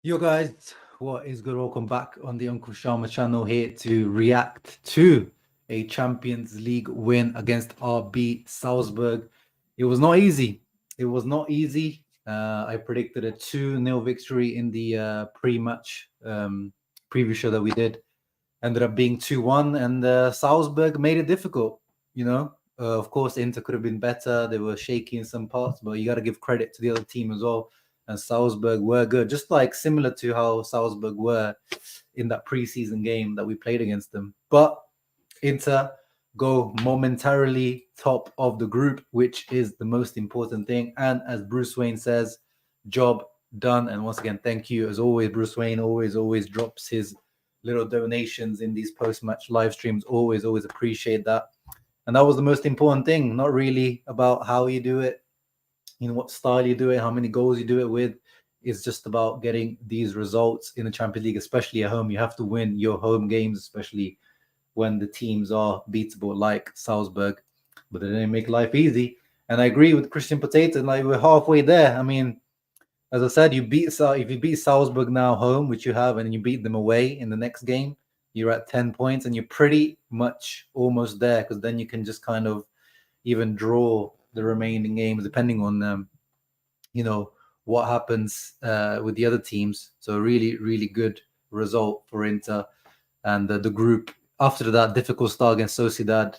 Yo guys, what is good? Welcome back on the Uncle Sharma channel here to react to a Champions League win against RB Salzburg. It was not easy. It was not easy. I predicted a 2-0 victory in the pre-match preview show that we did. Ended up being 2-1, and Salzburg made it difficult. Of course, Inter could have been better. They were shaky in some parts, but you got to give credit to the other team as well. And Salzburg were good, just like similar to how Salzburg were in that preseason game that we played against them. But Inter go momentarily top of the group, which is the most important thing. And as Bruce Wayne says, job done. And once again, thank you. As always, Bruce Wayne always drops his little donations in these post-match live streams. Always appreciate that. And that was the most important thing, not really about how you do it, what style you do it, how many goals you do it with. It's just about getting these results in the Champions League, especially at home. You have to win your home games, especially when the teams are beatable like Salzburg. But they didn't make life easy. And I agree with Christian Potato, like we're halfway there. I mean, as I said, if you beat Salzburg now home, which you have, and you beat them away in the next game, you're at 10 points and you're pretty much almost there, because then you can just kind of even draw the remaining games depending on what happens with the other teams. So really good result for Inter, and the group after that difficult start against Sociedad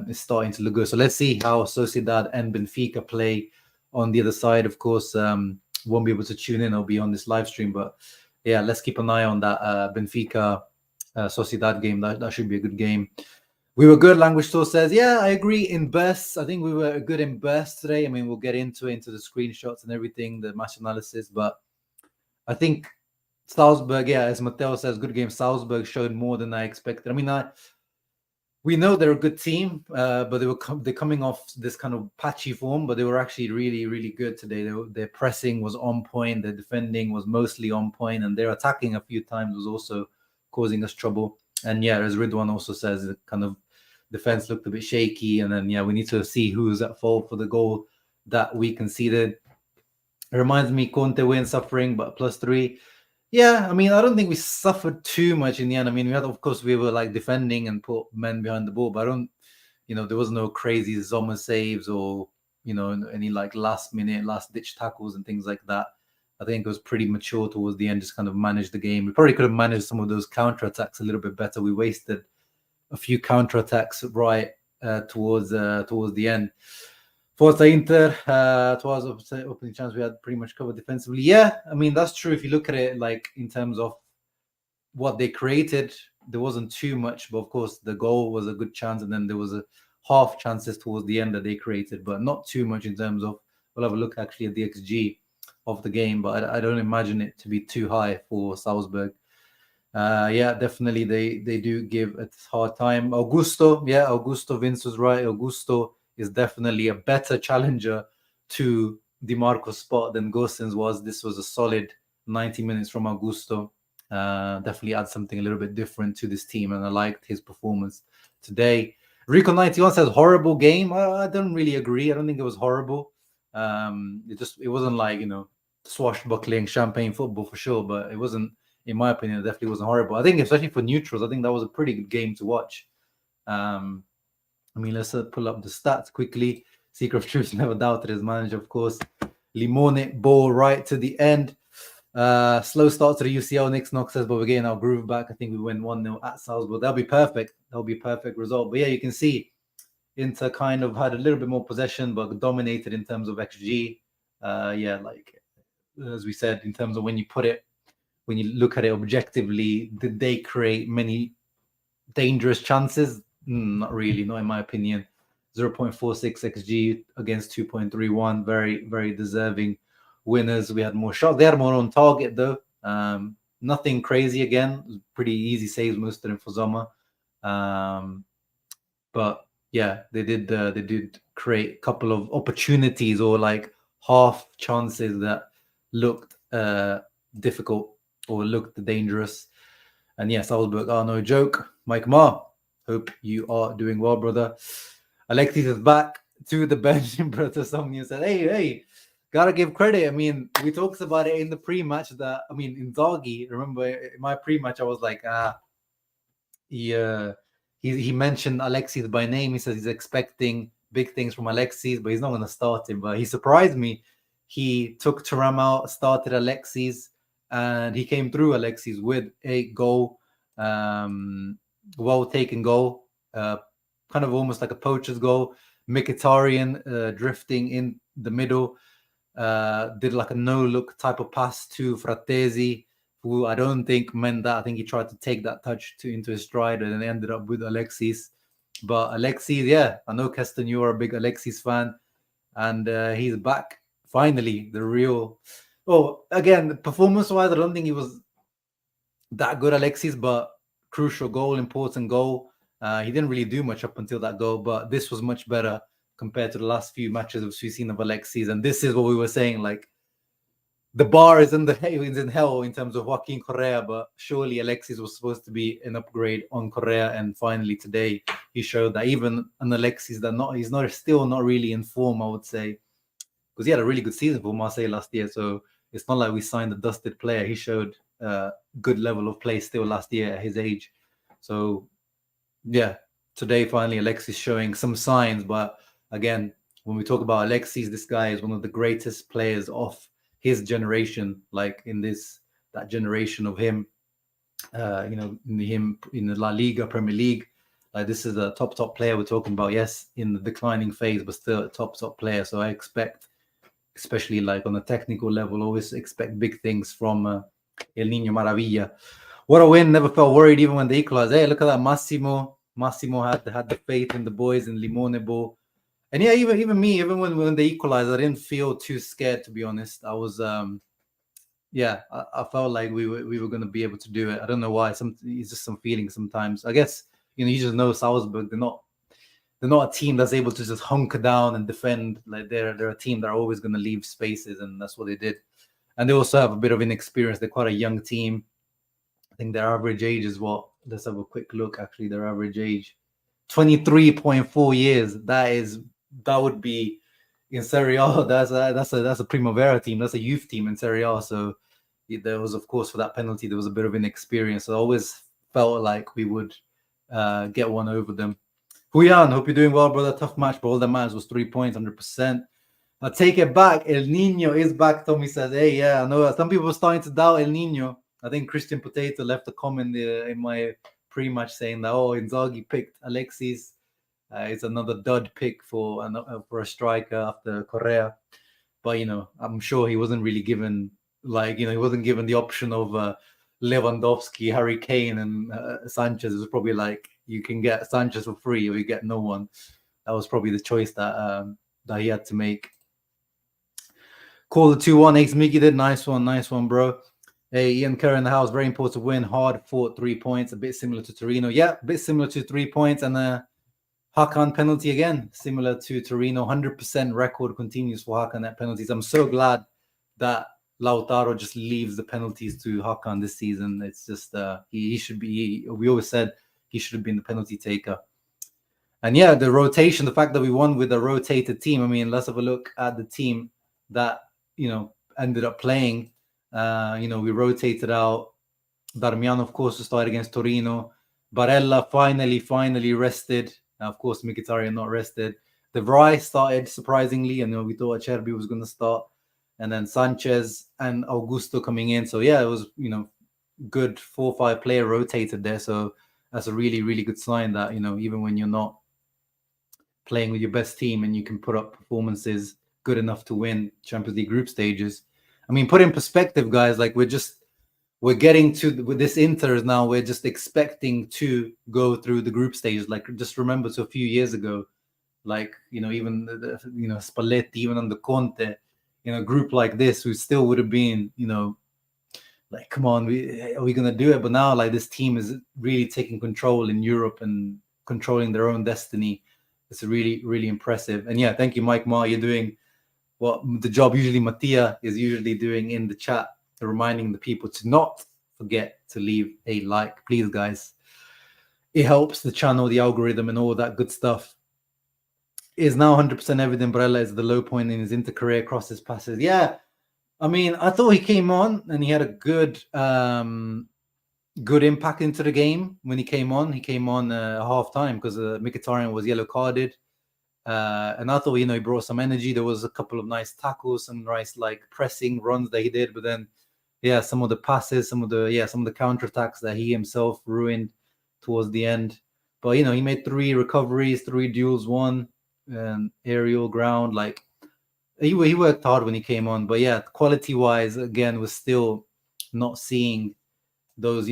is starting to look good. So let's see how Sociedad and Benfica play on the other side. Of course, won't be able to tune in. I'll be on this live stream, but yeah, let's keep an eye on that Benfica Sociedad game. That should be a good game. We were good. Language Store says, yeah, I agree in bursts. I think we were good in bursts today. I mean, we'll get into the screenshots and everything, the match analysis. But I think Salzburg, yeah, as Matteo says, good game. Salzburg showed more than I expected. I mean, we know they're a good team, but they're coming off this kind of patchy form, but they were actually really good today. Their pressing was on point. Their defending was mostly on point, and their attacking a few times was also causing us trouble. And yeah, as Ridwan also says, the kind of defense looked a bit shaky. And then, yeah, we need to see who's at fault for the goal that we conceded. It reminds me, Conte win suffering, but +3. Yeah, I mean, I don't think we suffered too much in the end. I mean, we were like defending and put men behind the ball, but there was no crazy Sommer saves or, any like last ditch tackles and things like that. I think it was pretty mature towards the end, just kind of managed the game. We probably could have managed some of those counterattacks a little bit better. We wasted a few counterattacks right towards the end. Forza Inter, towards opening chance, we had pretty much covered defensively. Yeah, I mean, that's true. If you look at it like in terms of what they created, there wasn't too much. But of course, the goal was a good chance. And then there was a half chances towards the end that they created, but not too much in terms of, we'll have a look actually at the XG of the game. But I don't imagine it to be too high for Salzburg. Yeah, definitely they do give a hard time. Augusto Vince was right. Augusto is definitely a better challenger to DiMarco's spot than Gosens was. This was a solid 90 minutes from Augusto. Definitely adds something a little bit different to this team, and I liked his performance today. Rico91 says horrible game. I don't really agree. I don't think it was horrible. It wasn't like swashbuckling champagne football for sure, but it wasn't. In my opinion, it definitely wasn't horrible. I think, especially for neutrals, I think that was a pretty good game to watch. I mean, let's pull up the stats quickly. Secret of Truth never doubted his manager, of course. Limone ball right to the end. Slow start to the UCL. Nick Knox says, but we're getting our groove back. I think we win 1-0 at Salzburg. That'll be perfect. That'll be a perfect result. But yeah, you can see Inter kind of had a little bit more possession, but dominated in terms of XG. Yeah, like as we said, in terms of when you look at it objectively, did they create many dangerous chances? Not really, not in my opinion. 0.46 XG against 2.31. Very deserving winners. We had more shots. They had more on target though. Nothing crazy again. Pretty easy saves, most of them for Sommer. But yeah, they did create a couple of opportunities or like half chances that looked difficult or looked dangerous. And yes, Salzburg are no joke. Mike Ma, hope you are doing well, brother. Alexis is back to the bench. Brother Somnia said, hey, gotta give credit. I mean, we talked about it in the pre-match that, I mean, Inzaghi, remember in my pre-match, I was like, he mentioned Alexis by name. He says he's expecting big things from Alexis, but he's not going to start him. But he surprised me. He took Thuram out, started Alexis, and he came through Alexis with a goal, well taken goal, kind of almost like a poacher's goal. Mkhitaryan drifting in the middle, did like a no-look type of pass to Frattesi, who I don't think meant that. I think he tried to take that touch into his stride and then ended up with Alexis. But Alexis, yeah, I know, Keston, you are a big Alexis fan, and he's back finally. The real. Oh, again, performance-wise, I don't think he was that good, Alexis, but crucial goal, important goal. He didn't really do much up until that goal, but this was much better compared to the last few matches we've seen of Alexis. And this is what we were saying, like, the bar is in hell in terms of Joaquin Correa, but surely Alexis was supposed to be an upgrade on Correa, and finally today he showed that even an Alexis that he's still not really in form, I would say, because he had a really good season for Marseille last year. So it's not like we signed a dusted player. He showed a good level of play still last year at his age. So yeah, today finally Alexis showing some signs. But again, when we talk about Alexis, this guy is one of the greatest players of his generation, like in that generation of him, him in the La Liga, Premier League. Like, this is a top player we're talking about. Yes, in the declining phase, but still a top player. So I expect, especially like on a technical level, always expect big things from El Niño Maravilla. What a win! Never felt worried even when they equalized. Hey, look at that, Massimo. Massimo had the faith in the boys in Limone Ball. And yeah, even me, even when they equalized, I didn't feel too scared, to be honest. I was, I felt like we were going to be able to do it. I don't know why. It's just some feeling sometimes. I guess, you just know Salzburg. They're not a team that's able to just hunker down and defend. Like, they're a team that are always going to leave spaces, and that's what they did. And they also have a bit of inexperience. They're quite a young team. I think their average age is what? Let's have a quick look. Actually, their average age, 23.4 years. That would be in Serie A. That's a Primavera team. That's a youth team in Serie A. So there was, of course, for that penalty, there was a bit of inexperience. So I always felt like we would get one over them. Huyan, hope you're doing well, brother. Tough match, but all that matters was 3 points, 100%. I take it back. El Nino is back. Tommy says, hey, yeah, I know. Some people are starting to doubt El Nino. I think Christian Potato left a comment in my pre-match saying that, Inzaghi picked Alexis. It's another dud pick for a striker after Correa. But, I'm sure he wasn't really given, he wasn't given the option of Lewandowski, Harry Kane, and Sanchez. It was probably like, you can get Sanchez for free or you get no one. That was probably the choice that he had to make. Call the 2-1. Ace Mickey did. Nice one, bro. Hey, Ian Kerr in the house. Very important win. Hard fought 3 points. A bit similar to Torino. Yeah, a bit similar to 3 points. And Hakan penalty again, similar to Torino. 100% record continues for Hakan at penalties. I'm so glad that Lautaro just leaves the penalties to Hakan this season. It's just he should be. We always said he should have been the penalty taker. And yeah, the rotation, the fact that we won with a rotated team. I mean, let's have a look at the team that ended up playing. We rotated out Darmian, of course, to start against Torino. Barella finally rested. Of course, Mkhitaryan not rested. De Vrij started surprisingly, and we thought Acerbi was going to start. And then Sanchez and Augusto coming in. So yeah, it was good 4 or 5 player rotated there. So that's a really, really good sign that even when you're not playing with your best team and you can put up performances good enough to win Champions League group stages. I mean, put in perspective, guys, like we're getting to with this Inter now, we're just expecting to go through the group stages. Like, just remember to a few years ago, like, even Spalletti, even under Conte, a group like this, we still would have been, like, come on, are we going to do it? But now, like, this team is really taking control in Europe and controlling their own destiny. It's really, really impressive. And yeah, thank you, Mike Ma. You're doing what the job usually Mattia is usually doing in the chat, reminding the people to not forget to leave a like, please, guys. It helps the channel, the algorithm, and all that good stuff. is now 100% evident Barella is the low point in his Inter career, crosses, passes. Yeah, I mean, I thought he came on and he had a good impact into the game when he came on. He came on half time because Mkhitaryan was yellow carded. And I thought, he brought some energy. There was a couple of nice tackles, some nice like pressing runs that he did. But then, yeah, some of the passes, some of the counterattacks that he himself ruined towards the end. But he made 3 recoveries, 3 duels, 1 aerial, ground. Like he worked hard when he came on. But yeah, quality wise, again, was still not seeing those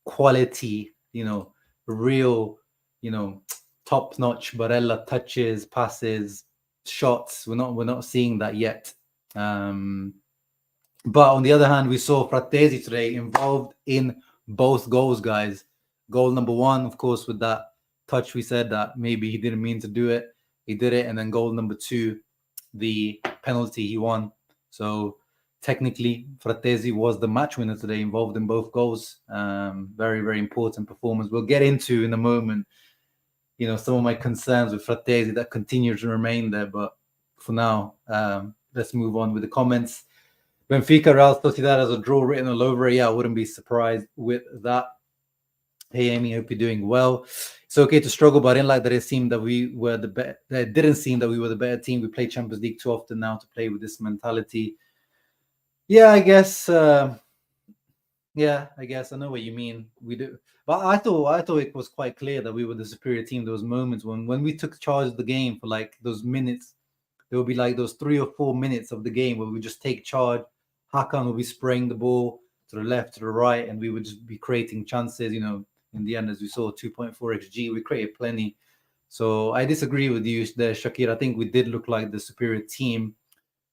quality, real, top-notch Barella touches, passes, shots. We're not seeing that yet. But on the other hand, we saw Frattesi today involved in both goals, guys. Goal number 1, of course, with that touch, we said that maybe he didn't mean to do it. He did it. And then goal number 2, the penalty he won. So technically, Frattesi was the match winner today, involved in both goals. Very, very important performance. We'll get into in a moment, some of my concerns with Frattesi that continue to remain there. But for now, let's move on with the comments. Benfica, Real Sociedad has a draw written all over it. Yeah, I wouldn't be surprised with that. Hey, Amy, hope you're doing well. It's okay to struggle, but I didn't like that it seemed that we were the better. It didn't seem that we were the better team. We play Champions League too often now to play with this mentality. Yeah, I guess. I know what you mean. We do, but I thought it was quite clear that we were the superior team. Those moments when we took charge of the game for like those minutes, there would be like those 3 or 4 minutes of the game where we just take charge. Hakan would be spraying the ball to the left, to the right, and we would just be creating chances. In the end, as we saw, 2.4 xG, we created plenty. So I disagree with you there, Shakir. I think we did look like the superior team.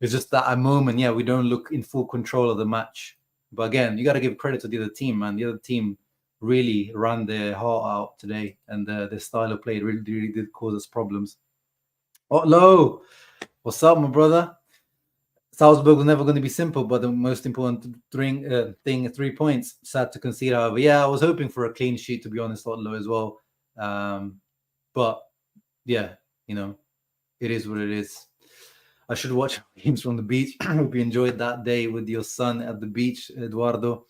It's just that at a moment, we don't look in full control of the match. But again, you got to give credit to the other team, man. The other team really ran their heart out today, and their style of play really, really did cause us problems. Otlo, what's up, my brother? Salzburg was never going to be simple, but the most important thing is 3 points. Sad to concede, however. Yeah, I was hoping for a clean sheet, to be honest, Otlo, as well. But yeah, it is what it is. I should watch games from the beach. I hope you enjoyed that day with your son at the beach, Eduardo.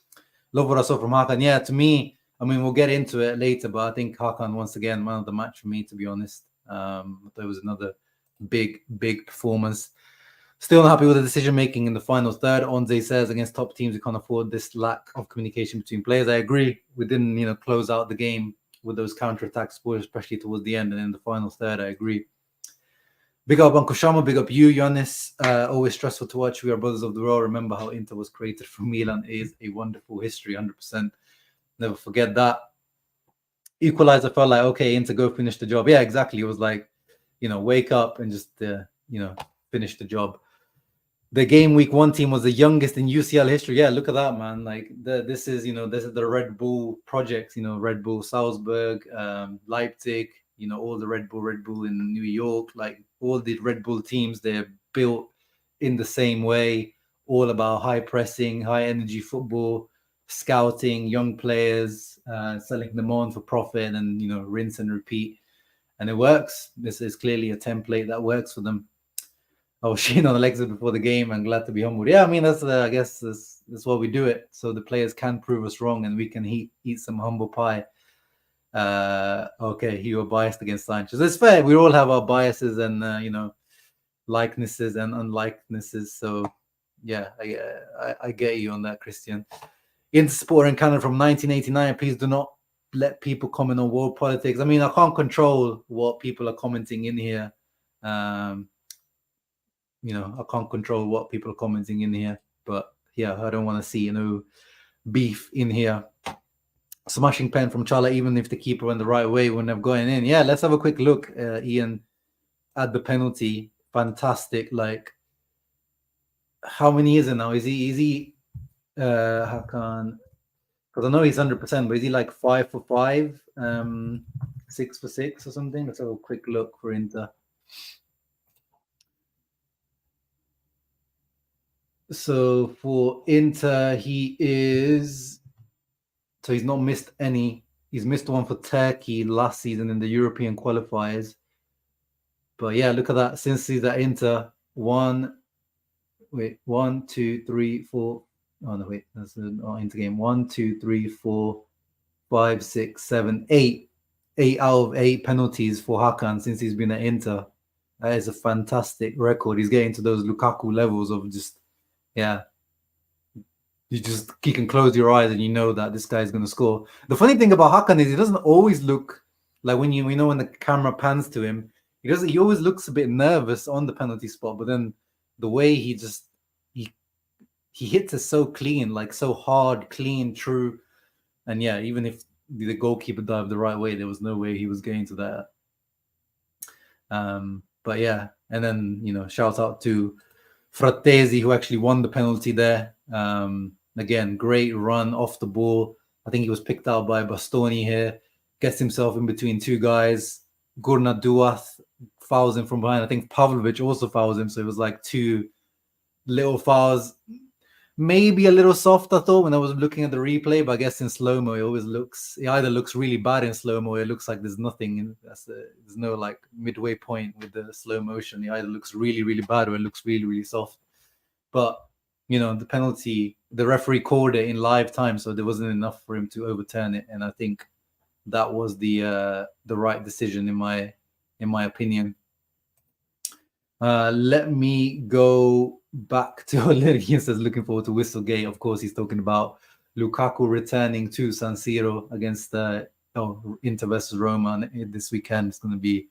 Love what I saw from Hakan. Yeah, to me, I mean, we'll get into it later, but I think Hakan, once again, man of the match for me, to be honest. There was another big performance. Still not happy with the decision-making in the final third. Onze says, against top teams, we can't afford this lack of communication between players. I agree. We didn't, close out the game with those counter-attacks, especially towards the end and in the final third. I agree. Big up Uncle Shama, big up you, Yannis. Always stressful to watch. We are brothers of the world. Remember how Inter was created from Milan. It is a wonderful history, 100%. Never forget that. Equalizer felt like, okay, Inter, go finish the job. Yeah, exactly. It was like, wake up and just, finish the job. The game week 1 team was the youngest in UCL history. Yeah, look at that, man. Like this is the Red Bull project, Red Bull Salzburg, Leipzig, all the Red Bull in New York, like all the Red Bull teams, they're built in the same way, all about high pressing, high energy football, scouting young players, selling them on for profit and, rinse and repeat. And it works. This is clearly a template that works for them. I was shitting on Alexis before the game and glad to be humbled. Yeah, I mean, that's I guess that's why we do it. So the players can prove us wrong and we can eat some humble pie. Okay, you were biased against Sanchez. It's fair. We all have our biases and, likenesses and unlikenesses. So, yeah, I get you on that, Christian. Intersport in Canada from 1989. Please do not let people comment on world politics. I mean, I can't control what people are commenting in here. I can't control what people are commenting in here, but yeah, I don't want to see, beef in here. Smashing pen from Chala, even if the keeper went the right way, wouldn't have gone in. Yeah, let's have a quick look, Ian, at the penalty. Fantastic. Like, how many is it now? Is he Hakan? Because I know he's 100%, but is he like 5 for 5, 6 for 6 or something? Let's have a quick look for Inter. So for Inter, he's not missed any. He's missed one for Turkey last season in the European qualifiers. But yeah, look at that. Since he's at Inter, 1, 2, 3, 4. Oh no, wait, that's not Inter game. 1, 2, 3, 4, 5, 6, 7, 8. 8 out of 8 penalties for Hakan since he's been at Inter. That is a fantastic record. He's getting to those Lukaku levels of just, yeah. You can close your eyes and you know that this guy is going to score. The funny thing about Hakan is he doesn't always look like when when the camera pans to him, he always looks a bit nervous on the penalty spot, but then the way he hits it so clean, like so hard, clean, true. And yeah, even if the goalkeeper dived the right way, there was no way he was getting to that. But yeah, and then shout out to Frattesi, who actually won the penalty there. Again, great run off the ball. I think he was picked out by Bastoni here. Gets himself in between two guys. Gurna Duath fouls him from behind. I think Pavlovic also fouls him. So it was like two little fouls. Maybe a little soft, I thought, when I was looking at the replay. But I guess in slow-mo, it either looks really bad in slow-mo, or it looks like there's nothing. There's no like midway point with the slow motion. It either looks really, really bad or it looks really, really soft. But the penalty, the referee called it in live time, so there wasn't enough for him to overturn it. And I think that was the right decision in my opinion. Let me go back to he says looking forward to Whistlegate. Of course, he's talking about Lukaku returning to San Siro against Inter versus Roma this weekend. It's going to be,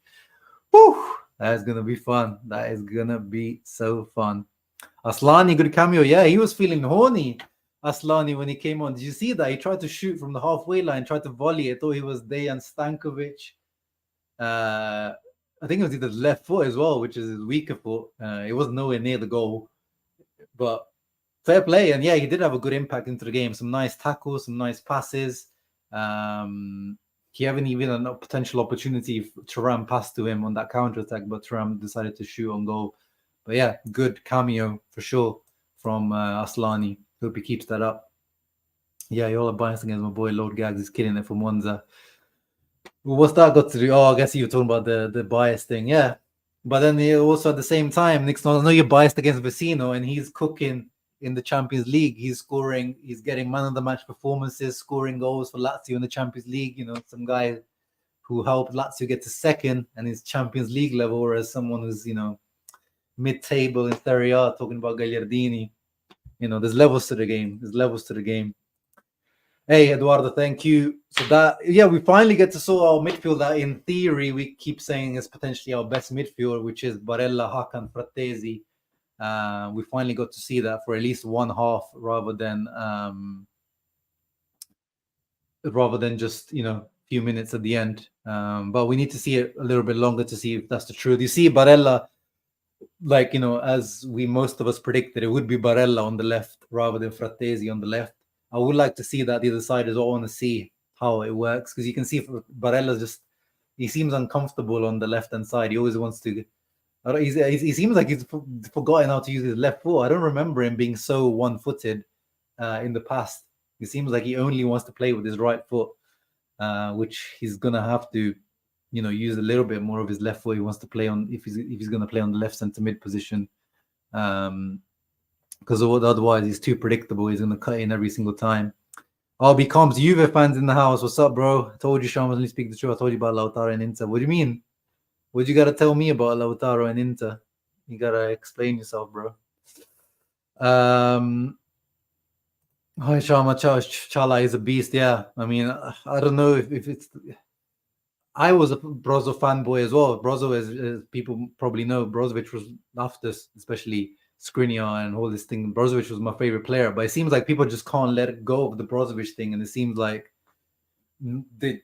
that is going to be fun. That is going to be so fun. Aslani, good cameo. Yeah, he was feeling horny, Aslani, when he came on. Did you see that? He tried to shoot from the halfway line, tried to volley. I thought he was Dejan Stankovic. I think it was either left foot as well, which is his weaker foot. It was nowhere near the goal. But fair play. And yeah, he did have a good impact into the game. Some nice tackles, some nice passes. He haven't even a potential opportunity. Thuram passed to him on that counter-attack, but Thuram decided to shoot on goal. But yeah, good cameo for sure from Aslani. Hope he keeps that up. Yeah, you all are biased against my boy Lord Gags. He's killing it for Monza. What's that got to do? Oh, I guess you were talking about the bias thing. Yeah. But then also at the same time, Nick, I know you're biased against Vecino, and he's cooking in the Champions League. He's scoring. He's getting man of the match performances, scoring goals for Lazio in the Champions League. Some guy who helped Lazio get to second and is Champions League level, whereas someone who's, mid-table in Serie A, talking about Gagliardini. There's levels to the game. Hey, Eduardo, thank you. So we finally get to saw our midfield that in theory we keep saying is potentially our best midfield, which is Barella, Hakan, Frattesi. We finally got to see that for at least one half rather than just, few minutes at the end. But we need to see it a little bit longer to see if that's the truth. You see Barella, as most of us predicted, it would be Barella on the left rather than Frattesi on the left. I would like to see that the other side as well. I want to see how it works, because you can see Barella's he seems uncomfortable on the left-hand side. He always wants to, he seems like he's forgotten how to use his left foot. I don't remember him being so one-footed in the past. It seems like he only wants to play with his right foot, which he's going to have to, use a little bit more of his left foot. He wants to play on, if he's going to play on the left center mid position. Because otherwise he's too predictable. He's going to cut in every single time. RB Comps, Juve fans in the house. What's up, bro? I told you Sean was only speaking the truth. I told you about Lautaro and Inter. What do you mean? What you got to tell me about Lautaro and Inter? You got to explain yourself, bro. Hi, Shama Chala is a beast. Yeah. I mean, I don't know if it's... I was a Brozo fanboy as well. Brozo, as people probably know, Brozovic was after, especially Skriniar and all this thing. Brozovic was my favorite player, but it seems like people just can't let go of the Brozovic thing, and it seems like they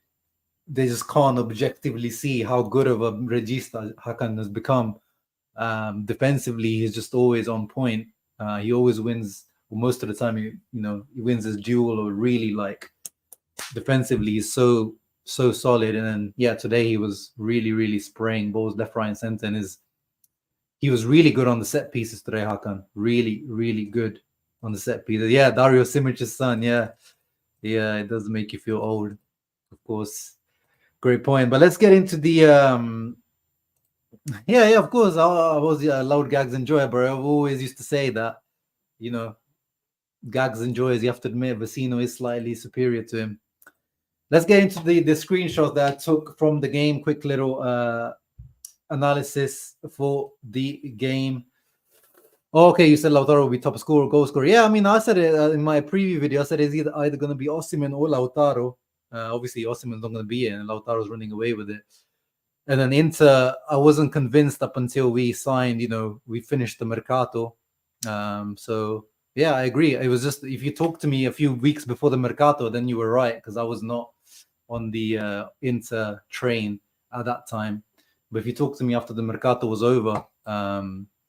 just can't objectively see how good of a regista Hakan has become. Defensively, he's just always on point. He always wins. Well, most of the time, he wins his duel, or really defensively, he's so solid. And then today he was really spraying balls left, right, and center, and he was really good on the set pieces today, Hakan. Really good on the set pieces. Yeah, Dario Simic's son. Yeah, it does make you feel old, of course. Great point. But let's get into the Yeah, of course. I was a loud Gags enjoyer, but I've always used to say that, you know, Gags enjoyers, you have to admit, Vecino is slightly superior to him. Let's get into the screenshot that I took from the game. Quick little analysis for the game. Oh, okay, you said Lautaro will be top scorer, goal scorer. Yeah, I mean, I said it in my preview video. I said it's either going to be Osimhen or Lautaro. Obviously, Osimhen's not going to be in, and Lautaro's running away with it. And then Inter, I wasn't convinced up until we signed, we finished the Mercato. So, yeah, I agree. It was just, if you talked to me a few weeks before the Mercato, then you were right, because I was not on the Inter train at that time. But if you talk to me after the Mercato was over,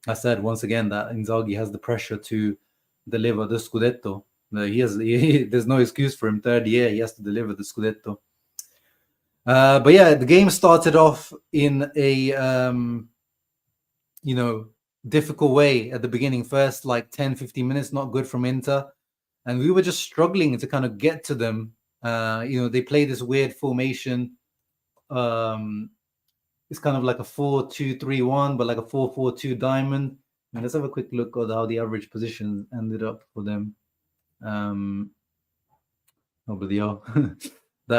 I said once again that Inzaghi has the pressure to deliver the Scudetto. There's no excuse for him. Third year, he has to deliver the Scudetto. But yeah, the game started off in a difficult way at the beginning. First, like 10-15 minutes, not good from Inter, and we were just struggling to kind of get to them. They play this weird formation. It's kind of like a 4-2-3-1, but like a 4-4-2 diamond. And let's have a quick look at how the average position ended up for them. That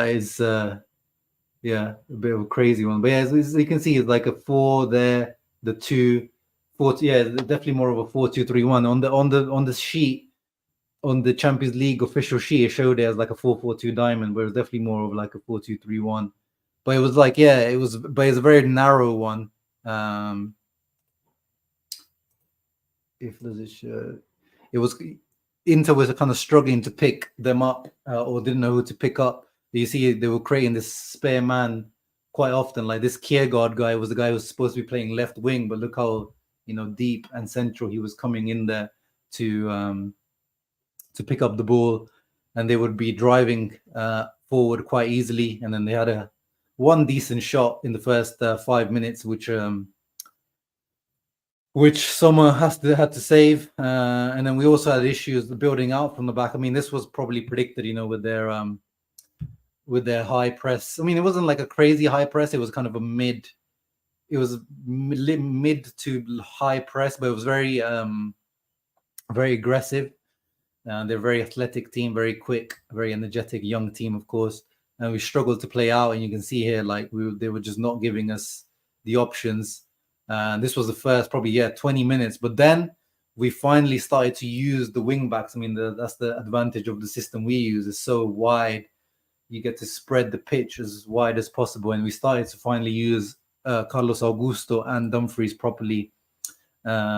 is a bit of a crazy one. But yeah, as you can see, it's like a 4 there, the 2, 4. Yeah, definitely more of a 4-2-3-1 on the sheet. On the Champions League official sheet, it showed it as like a 4-4-2 diamond, but it was definitely more of like a 4-2-3-1. But it was like, it's a very narrow one. If does it show? It was Inter was kind of struggling to pick them up or didn't know who to pick up. You see, they were creating this spare man quite often. Like this Kiergaard guy was the guy who was supposed to be playing left wing, but look how deep and central he was coming in there to pick up the ball, and they would be driving forward quite easily. And then they had one decent shot in the first 5 minutes, which Sommer had to save, and then we also had issues building out from the back. I mean, this was probably predicted, with their high press. I mean, it wasn't like a crazy high press. It was kind of a mid. It was mid to high press, but it was very very aggressive. They're a very athletic team, very quick, very energetic, young team, of course. And we struggled to play out, and you can see here, like they were just not giving us the options. This was the first probably 20 minutes, but then we finally started to use the wing backs. I mean, that's the advantage of the system we use. It's so wide, you get to spread the pitch as wide as possible, and we started to finally use Carlos Augusto and Dumfries properly,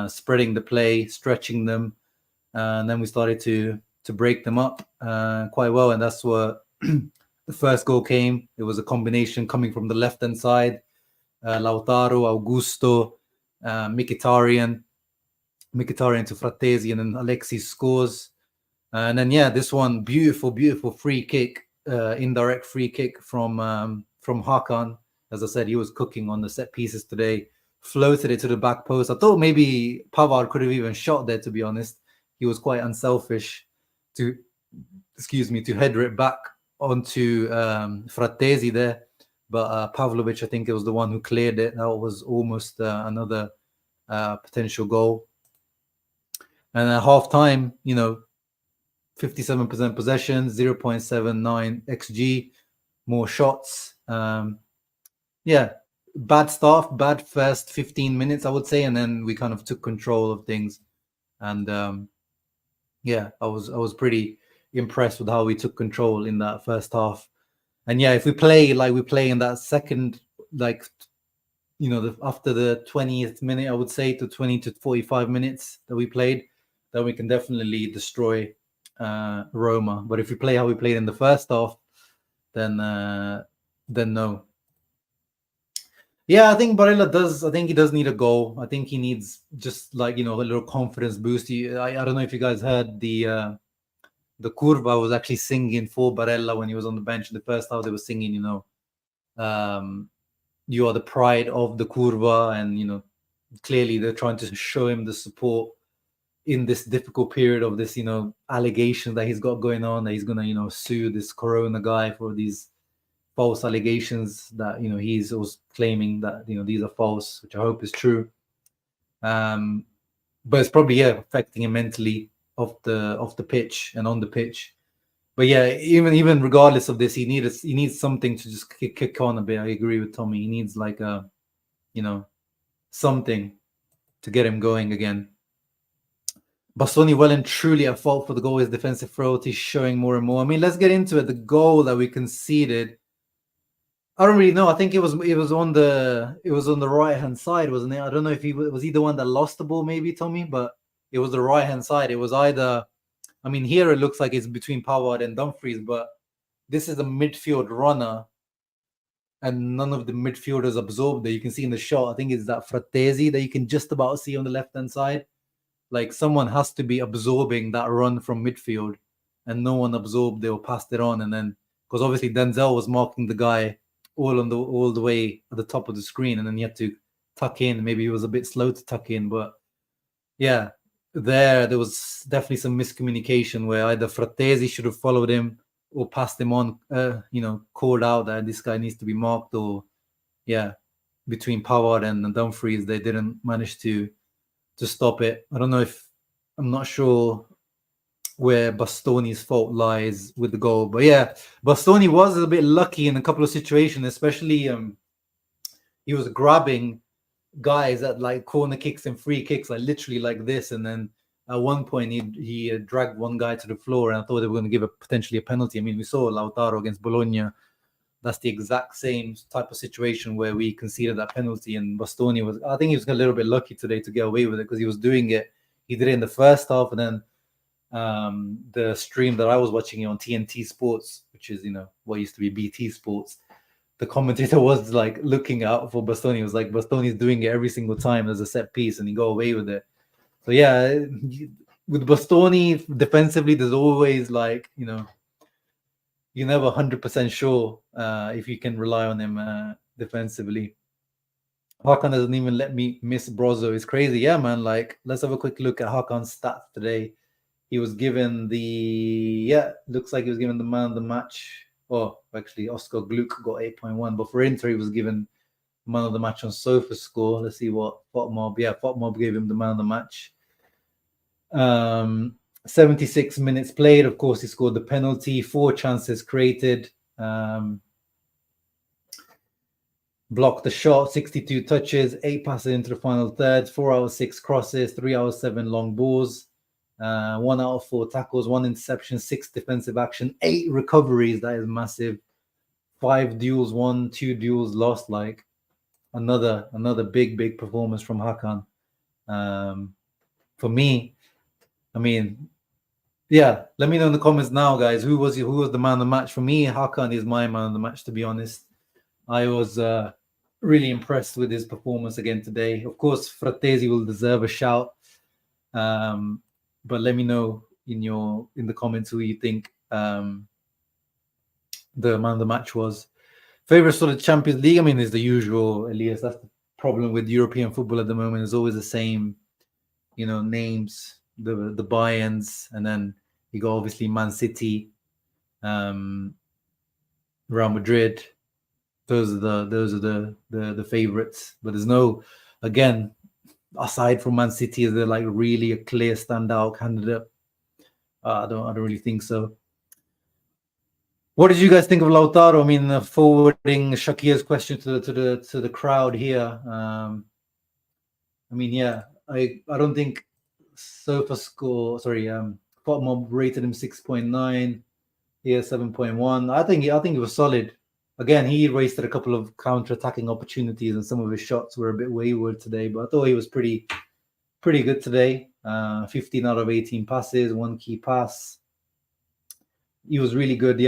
spreading the play, stretching them, and then we started to break them up quite well, and that's where the first goal came. It was a combination coming from the left-hand side. Lautaro, Augusto, Mkhitaryan to Frattesi, and then Alexis scores. And then this one, beautiful free kick, indirect free kick from Hakan. As I said, he was cooking on the set pieces today. Floated it to the back post. I thought maybe Pavard could have even shot there, to be honest. He was quite unselfish to header it back onto Frattesi there. But Pavlovic, I think it was the one who cleared it. That was almost another potential goal. And at half-time, 57% possession, 0.79 XG, more shots. Bad start, bad first 15 minutes, I would say. And then we kind of took control of things. And I was pretty impressed with how we took control in that first half. And if we play like we play in that second, after the 20th minute, I would say, to 20 to 45 minutes that we played, then we can definitely destroy Roma. But if we play how we played in the first half, then no. Yeah, I think Barella does. I think he does need a goal. I think he needs just a little confidence boost. I don't know if you guys heard the Curva was actually singing for Barella when he was on the bench in the first half. They were singing, you are the pride of the Curva, and clearly they're trying to show him the support in this difficult period of this, allegations that he's got going on, that he's gonna, sue this Corona guy for these false allegations that he's always claiming that these are false, which I hope is true. But it's probably affecting him mentally off the pitch and on the pitch. But even regardless of this, he needs something to just kick on a bit. I agree with Tommy. He needs like a something to get him going again. Bastoni well and truly at fault for the goal. His defensive frailty showing more and more. I mean, let's get into it. The goal that we conceded, I don't really know. I think it was on the right hand side, wasn't it? I don't know if was he the one that lost the ball, maybe, Tommy, but it was the right hand side. It was either, I mean, here it looks like it's between Pavard and Dumfries, but this is a midfield runner, and none of the midfielders absorbed it. You can see in the shot, I think it's that Frattesi that you can just about see on the left hand side. Like, someone has to be absorbing that run from midfield, and no one absorbed it or passed it on. And then, because obviously Denzel was marking the guy all the way at the top of the screen, and then he had to tuck in. Maybe he was a bit slow to tuck in, but yeah, there was definitely some miscommunication where either Frattesi should have followed him or passed him on, called out that this guy needs to be marked, or between Pavard and Dumfries, they didn't manage to stop it. I'm not sure where Bastoni's fault lies with the goal, but Bastoni was a bit lucky in a couple of situations, especially he was grabbing guys at like corner kicks and free kicks, like literally like this, and then at one point he dragged one guy to the floor, and I thought they were going to give potentially a penalty. I mean, we saw Lautaro against Bologna. That's the exact same type of situation where we conceded that penalty, and Bastoni I think he was a little bit lucky today to get away with it, because he was doing it. He did it in the first half, and then the stream that I was watching on TNT Sports, which is what used to be BT Sports, the commentator was like looking out for Bastoni. He was like, Bastoni's doing it every single time there's a set piece, and he got away with it. So with Bastoni defensively, there's always like you're never 100% sure if you can rely on him defensively. Hakan doesn't even let me miss Brozo. It's crazy. Yeah, man. Like, let's have a quick look at Hakan's stats today. He was given looks like he was given the man of the match. Oh, actually, Oscar Gluck got 8.1. But for Inter, he was given man of the match on SofaScore. Let's see what FotMob. Yeah, FotMob gave him the man of the match. 76 minutes played. Of course, he scored the penalty. 4 chances created. Blocked the shot. 62 touches. 8 passes into the final third. 4 out of 6 crosses. 3 out of 7 long balls. 1 out of 4 tackles. 1 interception. 6 defensive action. 8 recoveries. That is massive. 5 duels won. 2 duels lost. Like another big performance from Hakan. For me, I mean, let me know in the comments now, guys. Who was the man of the match? For me, Hakan is my man of the match, to be honest. I was really impressed with his performance again today. Of course, Frattesi will deserve a shout. But let me know in the comments who you think the man of the match was. Favorites for the Champions League, I mean, is the usual, Elias. That's the problem with European football at the moment. It's always the same, names, the Bayerns, and then you got obviously Man City, Real Madrid. Those are the favorites. But there's no, again, aside from Man City, is there like really a clear standout candidate? I don't really think so. What did you guys think of Lautaro? I mean, forwarding Shakir's question to the crowd here. I don't think FotMob rated him 6.9. Here 7.1. I think he was solid. Again, he wasted a couple of counter-attacking opportunities, and some of his shots were a bit wayward today. But I thought he was pretty good today. 15 out of 18 passes, 1 key pass. He was really good,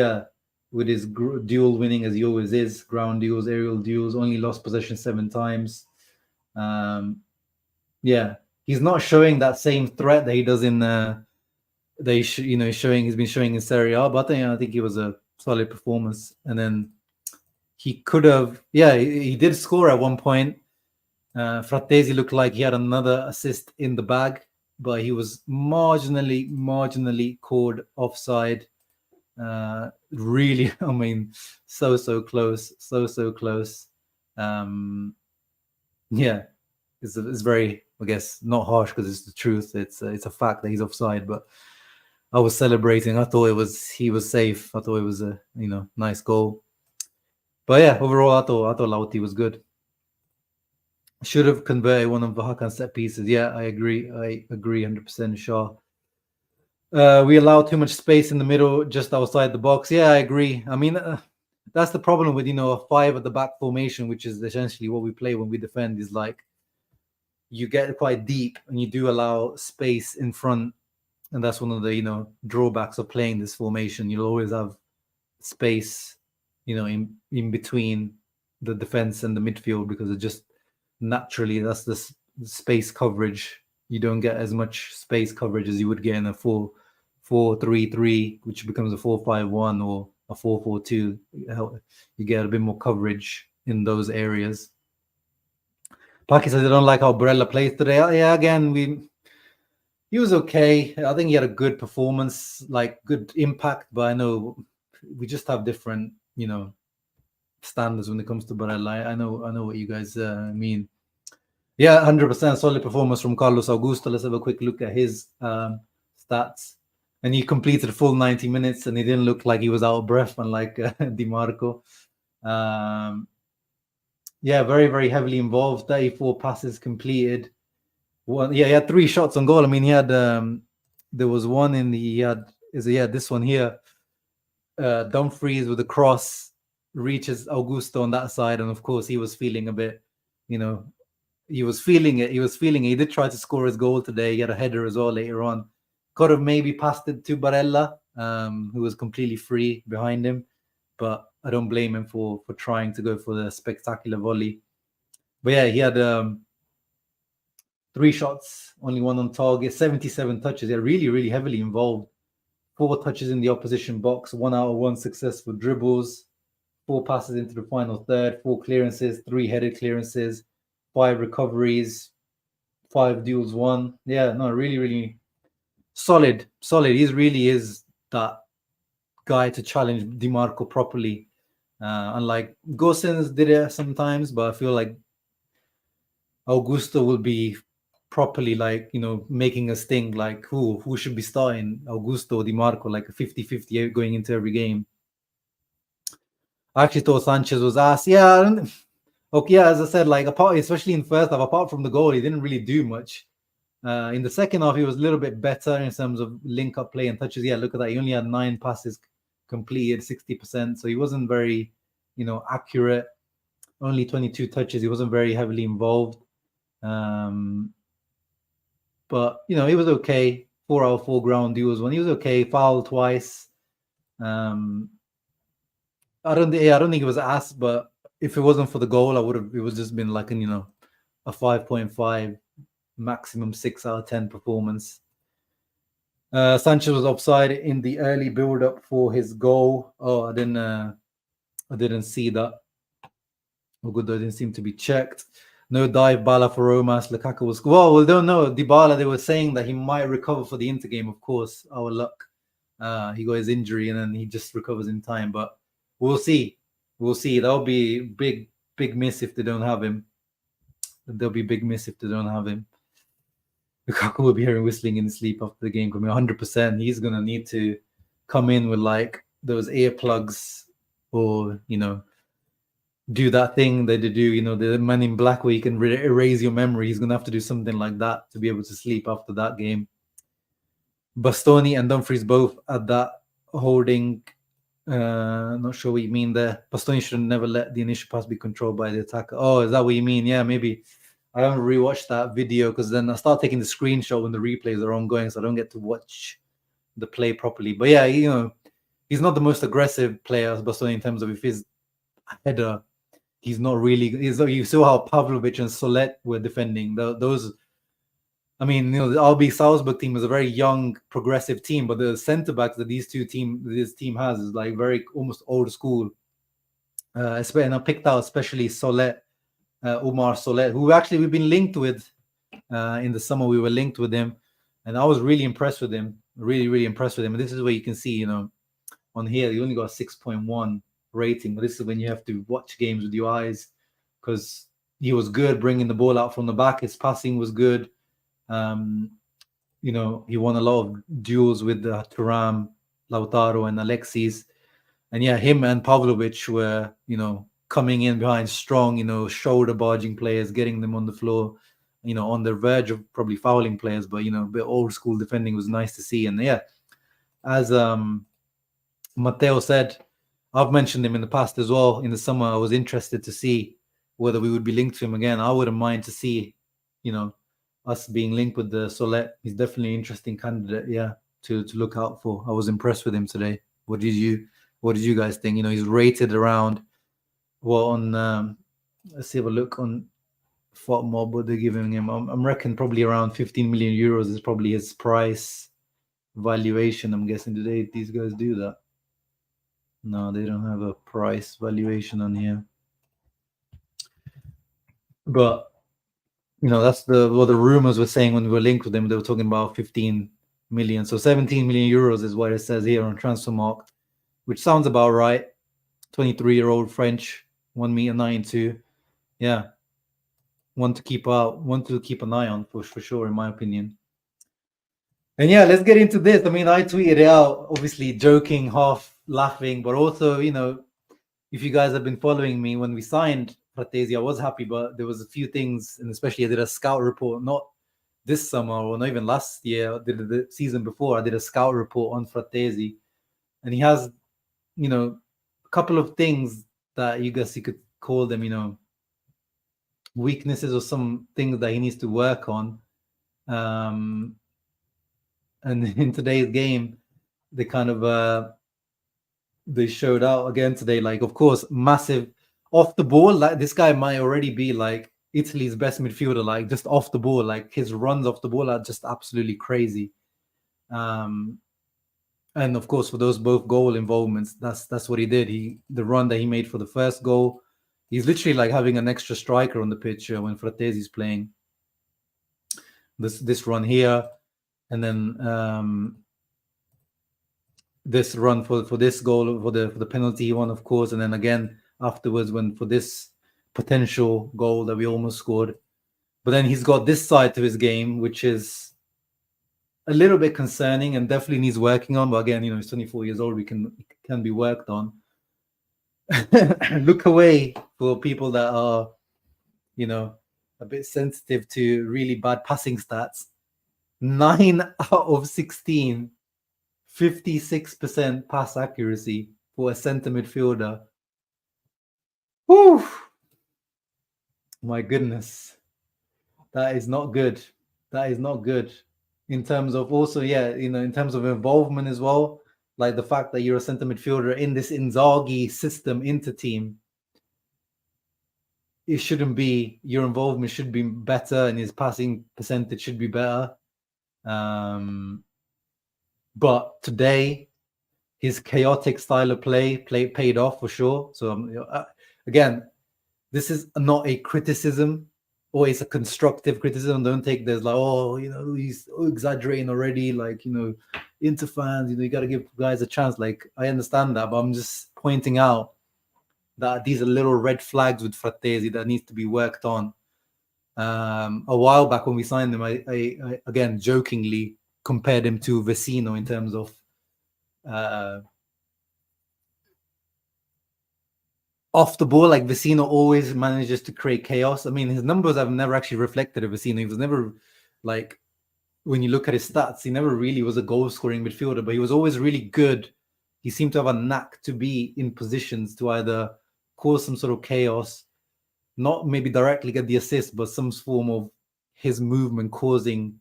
with his duel winning, as he always is. Ground duels, aerial duels. Only lost possession 7 times. He's not showing that same threat that he does in he's been showing in Serie A. But I think it was a solid performance. And then he could have, he did score at one point. Frattesi looked like he had another assist in the bag, but he was marginally called offside. Really, I mean, so close, so close. Yeah, it's very, I guess, not harsh because it's the truth. It's a fact that he's offside, but I was celebrating. I thought he was safe. I thought it was a nice goal. But yeah, overall, I thought Lauti was good. Should have converted one of the Hakan set pieces. Yeah, I agree. 100%. Sure. We allow too much space in the middle, just outside the box. Yeah, I agree. I mean, that's the problem with a 5 at the back formation, which is essentially what we play when we defend. Is like you get quite deep and you do allow space in front, and that's one of the drawbacks of playing this formation. You'll always have space, in between the defense and the midfield, because it just naturally that's the space coverage. You don't get as much space coverage as you would get in a 4-4-3-3, which becomes a 4-5-1 or a 4-4-2. You get a bit more coverage in those areas. Paki says, I don't like how Barella plays today. Yeah, again, he was okay. I think he had a good performance, like good impact, but I know we just have different, standards when it comes to Barella. I know what you guys mean. Yeah, 100% solid performance from Carlos Augusto. Let's have a quick look at his stats. And he completed a full 90 minutes, and he didn't look like he was out of breath, unlike Di Marco. Yeah, very, very heavily involved. 34 passes completed. He had 3 shots on goal. I mean, he had there was one this one here. Dumfries with a cross reaches Augusto on that side, and of course he was feeling a bit, he was feeling it. He did try to score his goal today. He had a header as well later on. Could have maybe passed it to Barella, who was completely free behind him, but I don't blame him for trying to go for the spectacular volley. But yeah, he had 3 shots, only 1 on target, 77 touches. Yeah, really, really heavily involved. 4 touches in the opposition box, 1 out of 1 successful dribbles, 4 passes into the final third, 4 clearances, 3 headed clearances, 5 recoveries, 5 duels won. Yeah, no, really, really solid. He really is that guy to challenge Di Marco properly. Unlike Gosens did it sometimes, but I feel like Augusto will be properly, like, making a sting, like who should be starting, Augusto or Di Marco, like a 50-50 going into every game. I actually thought Sanchez was ass. Yeah, okay, yeah, as I said, like especially in first half, apart from the goal, he didn't really do much. In the second half, he was a little bit better in terms of link-up play and touches. Yeah, look at that. He only had 9 passes completed, 60%. So he wasn't very, accurate. Only 22 touches. He wasn't very heavily involved. But, he was okay. 4 out of 4 ground duels won. He was okay. Fouled twice. I don't think it was ass, but if it wasn't for the goal, it would just been like a 5.5. maximum 6 out of 10 performance. Sanchez was offside in the early build-up for his goal. Oh, I didn't see that. Oh, good, though, didn't seem to be checked. No dive Bala for Romas. Lukaku was... Well, we don't know. Dybala, they were saying that he might recover for the Inter game, of course. Our luck. He got his injury and then he just recovers in time. But we'll see. That'll be big miss if they don't have him. There'll be big miss if they don't have him. Lukaku will be hearing whistling in his sleep after the game coming 100%. He's going to need to come in with like those earplugs or, do that thing that they do, the Man in Black where you can erase your memory. He's going to have to do something like that to be able to sleep after that game. Bastoni and Dumfries both at that holding. Not sure what you mean there. Bastoni should never let the initial pass be controlled by the attacker. Oh, is that what you mean? Yeah, maybe. I haven't rewatched that video because then I start taking the screenshot when the replays are ongoing, so I don't get to watch the play properly. But yeah, he's not the most aggressive player, Bastoni, in terms of if his header, he's not really. You saw how Pavlovic and Solet were defending those. I mean, the RB Salzburg team is a very young, progressive team, but the centre backs that this team has is like very almost old school. And I picked out especially Solet. Omar Solet, who actually we've been linked with in the summer. We were linked with him, and I was really impressed with him. Really, really impressed with him. And this is where you can see, on here. He only got a 6.1 rating. But this is when you have to watch games with your eyes, because he was good bringing the ball out from the back. His passing was good. You know, he won a lot of duels with Thuram, Lautaro, and Alexis. And yeah, him and Pavlovic were, you know, coming in behind strong, you know, shoulder barging players, getting them on the floor, you know, on the verge of probably fouling players. But, you know, a bit old school defending was nice to see. And yeah, as Matteo said, I've mentioned him in the past as well. In the summer, I was interested to see whether we would be linked to him again. I wouldn't mind to see, you know, us being linked with the Solet. He's definitely an interesting candidate, yeah, to look out for. I was impressed with him today. What did you guys think? You know, he's rated around, well, on let's see, have a look on FOTMob, what they're giving him. I'm reckon probably around 15 million euros is probably his price valuation. I'm guessing. Do these guys do that? No, they don't have a price valuation on here. But you know, that's what the rumors were saying when we were linked with them. They were talking about 15 million. So 17 million euros is what it says here on Transfermarkt, which sounds about right. 23-year-old French, 1.92 m. Yeah. One to keep an eye on for sure, in my opinion. And yeah, let's get into this. I mean, I tweeted it out, obviously joking, half laughing, but also, you know, if you guys have been following me, when we signed Frattesi, I was happy, but there was a few things, and especially I did a scout report, not this summer or not even last year, the season before, I did a scout report on Frattesi, and he has, you know, a couple of things that you could call them, you know, weaknesses or some things that he needs to work on. And in today's game, they kind of they showed out again today. Like, of course, massive off the ball. Like, this guy might already be like Italy's best midfielder. Like, just off the ball, like his runs off the ball are just absolutely crazy. And of course, for those both goal involvements, that's what he did. The run that he made for the first goal, he's literally like having an extra striker on the pitch when Frattesi's playing. This run here, and then this run for this goal, for the penalty he won, of course, and then again afterwards when for this potential goal that we almost scored. But then he's got this side to his game, which is a little bit concerning and definitely needs working on. But again, you know, he's 24 years old. It can be worked on. Look away for people that are, you know, a bit sensitive to really bad passing stats. 9 out of 16, 56% pass accuracy for a centre midfielder. Whew. My goodness. That is not good. That is not good. In terms of also, yeah, you know, in terms of involvement as well, like the fact that you're a centre midfielder in this Inzaghi system Inter team, it shouldn't be, your involvement should be better and his passing percentage should be better. But today, his chaotic style of play paid off for sure. So again, this is not a criticism, or it's a constructive criticism. Don't take this like, oh, you know, he's exaggerating already. Like, you know, Inter fans, you know, you got to give guys a chance. Like, I understand that, but I'm just pointing out that these are little red flags with Frattesi that needs to be worked on. A while back when we signed him, I again jokingly compared him to Vecino in terms of off the ball. Like, Vecino always manages to create chaos. I mean, his numbers have never actually reflected a Vecino. He was never, like, when you look at his stats, he never really was a goal-scoring midfielder, but he was always really good. He seemed to have a knack to be in positions to either cause some sort of chaos, not maybe directly get the assist, but some form of his movement causing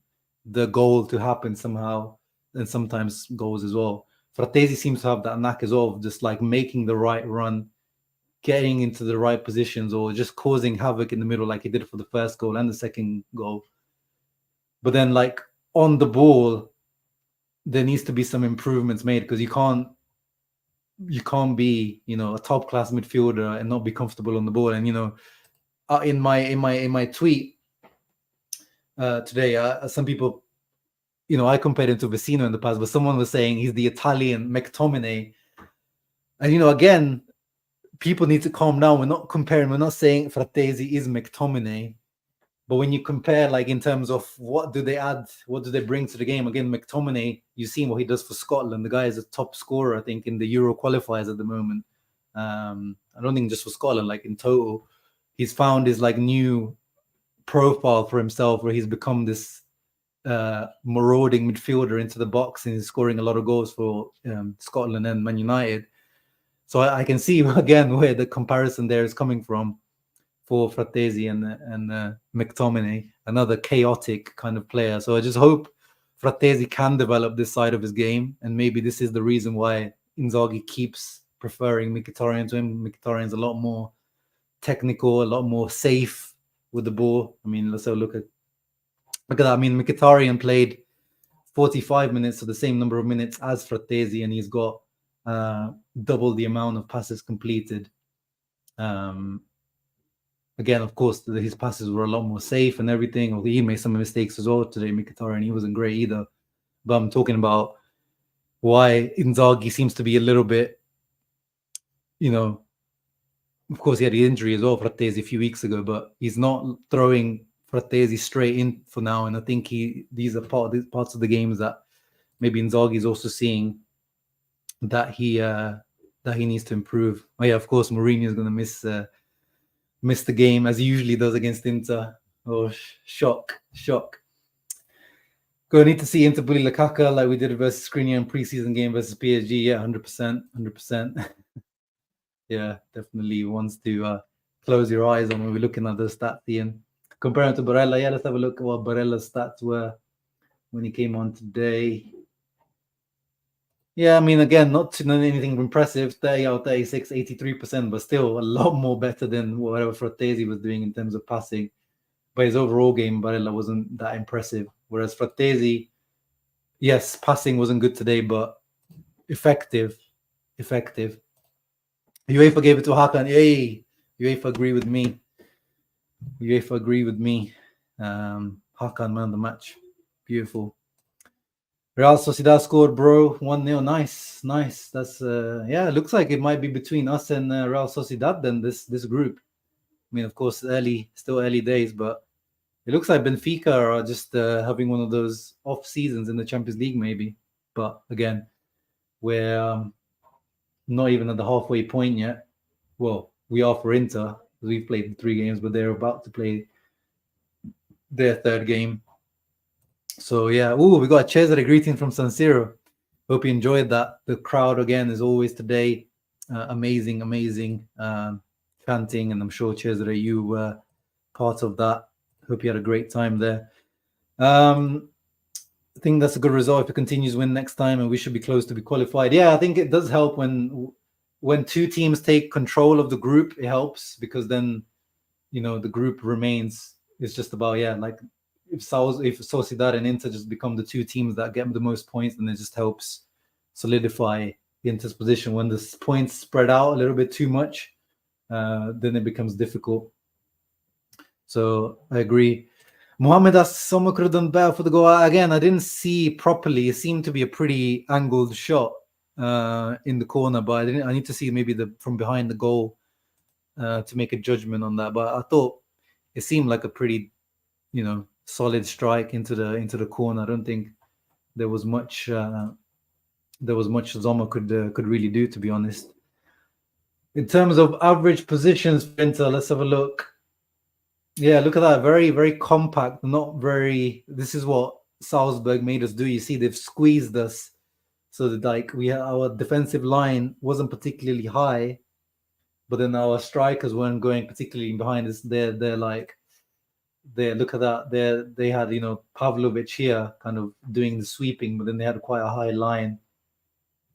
the goal to happen somehow, and sometimes goals as well. Frattesi seems to have that knack as well, of just like making the right run, getting into the right positions, or just causing havoc in the middle like he did for the first goal and the second goal. But then, like, on the ball, there needs to be some improvements made, because you can't be, you know, a top class midfielder and not be comfortable on the ball. And, you know, in my tweet today, some people, you know, I compared him to Vecino in the past, but someone was saying he's the Italian McTominay. And again, people need to calm down. We're not comparing. We're not saying Frattesi is McTominay, but when you compare, like in terms of what do they add, what do they bring to the game? Again, McTominay, you've seen what he does for Scotland. The guy is a top scorer, I think, in the Euro qualifiers at the moment. I don't think just for Scotland, like in total, he's found his like new profile for himself, where he's become this marauding midfielder into the box, and he's scoring a lot of goals for Scotland and Man United. So I can see again where the comparison there is coming from for Frattesi and McTominay, another chaotic kind of player. So I just hope Frattesi can develop this side of his game, and maybe this is the reason why Inzaghi keeps preferring Mkhitaryan to him. Mkhitaryan's a lot more technical, a lot more safe with the ball. I mean, let's have a look at that. I mean, Mkhitaryan played 45 minutes, so the same number of minutes as Frattesi, and he's got double the amount of passes completed. Again, of course, his passes were a lot more safe and everything. Although he made some mistakes as well today, Mkhitaryan. He wasn't great either. But I'm talking about why Inzaghi seems to be a little bit, of course, he had the injury as well, Frattesi, a few weeks ago, but he's not throwing Frattesi straight in for now. And I think these are parts of the games that maybe Inzaghi is also seeing that he needs to improve. Oh yeah, of course, Mourinho is going to miss the game as he usually does against Inter. Oh, shock. Going to need to see Inter bully Lukaku like we did versus Skriniar in preseason game versus PSG. Yeah, 100%. Yeah, definitely wants to close your eyes on when we're looking at the stats, Ian. Comparing to Barella, yeah, let's have a look at what Barella's stats were when he came on today. Yeah, I mean, again, not anything impressive, 30 out of 36, 83%, but still a lot more better than whatever Frattesi was doing in terms of passing. But his overall game, Barella wasn't that impressive. Whereas Frattesi, yes, passing wasn't good today, but effective. UEFA gave it to Hakan. Yay! UEFA agree with me. Hakan, man of the match. Beautiful. Real Sociedad scored, bro. 1-0. Nice. That's it looks like it might be between us and Real Sociedad then, this group. I mean, of course, still early days, but it looks like Benfica are just having one of those off seasons in the Champions League, maybe. But again, we're not even at the halfway point yet. Well, we are for Inter. We've played 3 games, but they're about to play their 3rd game. So yeah, we got a Cesare greeting from San Siro. Hope you enjoyed that. The crowd again, as always today, amazing chanting, and I'm sure Cesare, you were part of that. Hope you had a great time there. I think that's a good result if it continues win next time, and we should be close to be qualified. Yeah, I think it does help when 2 teams take control of the group. It helps because then the group remains. It's just about like if Sociedad and Inter just become the 2 teams that get the most points, then it just helps solidify Inter's position. When the points spread out a little bit too much, then it becomes difficult. So I agree. Mohamed asks, someone could have done better for the goal. Again, I didn't see properly. It seemed to be a pretty angled shot in the corner, but I need to see maybe from behind the goal to make a judgment on that. But I thought it seemed like a pretty, solid strike into the corner. I don't think there was much Zoma could really do, to be honest. In terms of average positions for Inter, let's have a look. Yeah, look at that. Very, very compact. Not very. This is what Salzburg made us do. You see, they've squeezed us so that our defensive line wasn't particularly high, but then our strikers weren't going particularly behind us. They're look at that. They had Pavlovic here kind of doing the sweeping, but then they had quite a high line,